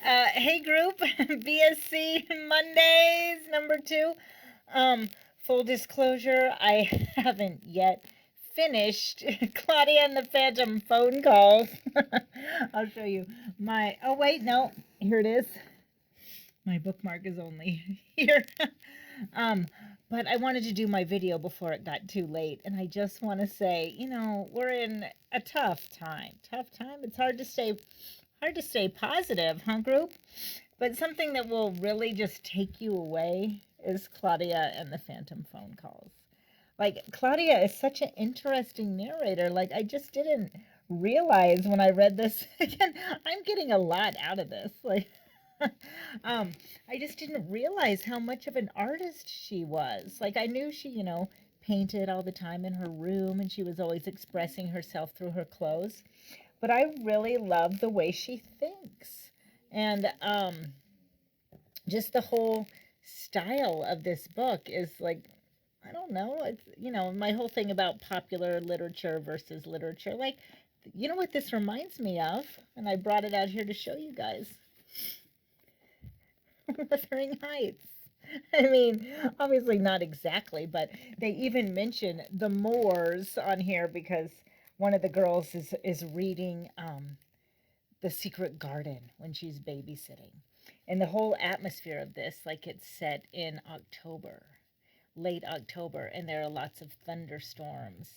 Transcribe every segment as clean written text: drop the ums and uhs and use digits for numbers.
Hey group, BSC Mondays, number 2. Full disclosure, I haven't yet finished Claudia and the Phantom phone calls. I'll show you my, oh wait, no, here it is. My bookmark is only here. um, but I wanted to do my video before it got too late, and I just want to say, we're in a tough time. Tough time. It's hard to stay positive, huh, group? But something that will really just take you away is Claudia and the Phantom phone calls. Like, Claudia is such an interesting narrator. Like, I just didn't realize when I read this. Again, I'm getting a lot out of this. Like, um, I just didn't realize how much of an artist she was. Like, I knew she, painted all the time in her room and she was always expressing herself through her clothes. But I really love the way she thinks. And just the whole style of this book is like, I don't know, it's, my whole thing about popular literature versus literature. Like, you know what this reminds me of? And I brought it out here to show you guys. Wuthering Heights. I mean, obviously not exactly, but they even mention the Moors on here because one of the girls is reading The Secret Garden when she's babysitting. And the whole atmosphere of this, like it's set in October, late October, and there are lots of thunderstorms.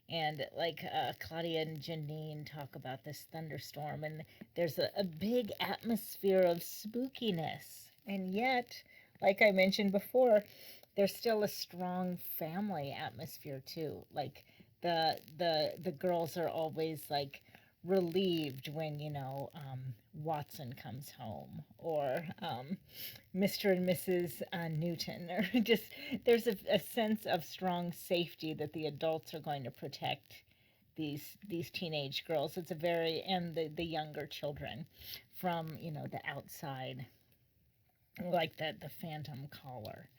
And like Claudia and Janine talk about this thunderstorm, and there's a big atmosphere of spookiness. And yet, like I mentioned before, there's still a strong family atmosphere too. Like the girls are always like relieved when Watson comes home, or Mr. and Mrs. Newton, or just there's a sense of strong safety that the adults are going to protect these teenage girls. It's a very, and the younger children from the outside, like the Phantom Caller.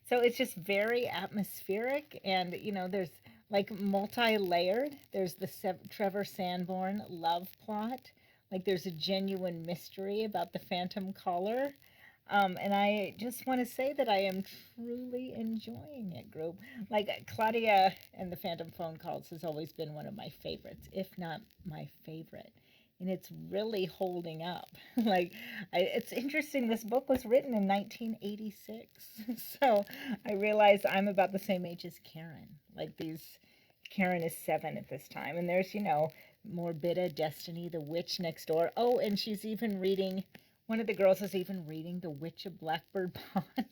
So it's just very atmospheric, and there's like multi-layered. There's the Trevor Sanborn love plot. Like there's a genuine mystery about the Phantom Caller. And I just want to say that I am truly enjoying it, group. Like Claudia and the Phantom Phone Calls has always been one of my favorites, if not my favorite. And it's really holding up. It's interesting. This book was written in 1986, so I realize I'm about the same age as Karen. Karen is 7 at this time, and there's Morbida, Destiny, The Witch Next Door. Oh, and she's even reading. One of the girls is even reading The Witch of Blackbird Pond.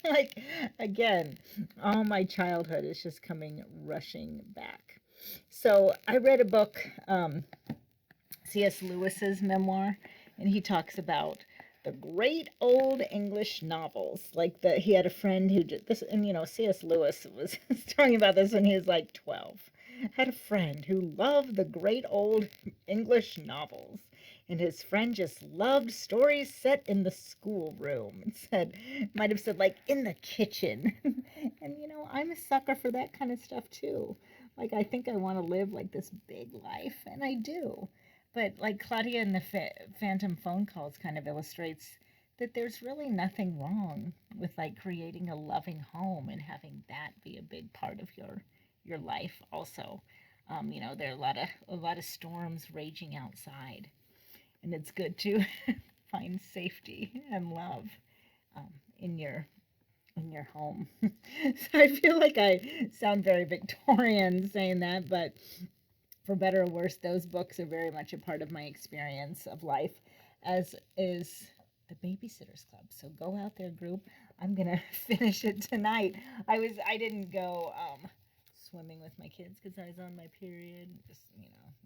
Like, again, all my childhood is just coming rushing back. So I read a book. C.S. Lewis's memoir, and he talks about the great old English novels. He had a friend who did this, and C.S. Lewis was talking about this when he was like 12. Had a friend who loved the great old English novels, and his friend just loved stories set in the schoolroom. And might have said like in the kitchen. And I'm a sucker for that kind of stuff too. Like I think I want to live like this big life, and I do. But like Claudia and the Phantom Phone Calls kind of illustrates that there's really nothing wrong with like creating a loving home and having that be a big part of your life also. There are a lot of storms raging outside, and it's good to find safety and love in your home. So I feel like I sound very Victorian saying that, but for better or worse, those books are very much a part of my experience of life, as is the Babysitters Club. So go out there, group. I'm gonna finish it tonight. I didn't go swimming with my kids because I was on my period, just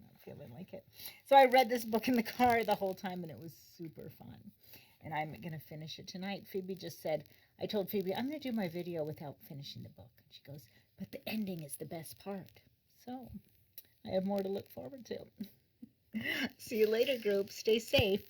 not feeling like it. So I read this book in the car the whole time, and it was super fun. And I'm gonna finish it tonight. Phoebe just said, I told Phoebe I'm gonna do my video without finishing the book, and she goes, but the ending is the best part. So I have more to look forward to. See you later, group. Stay safe.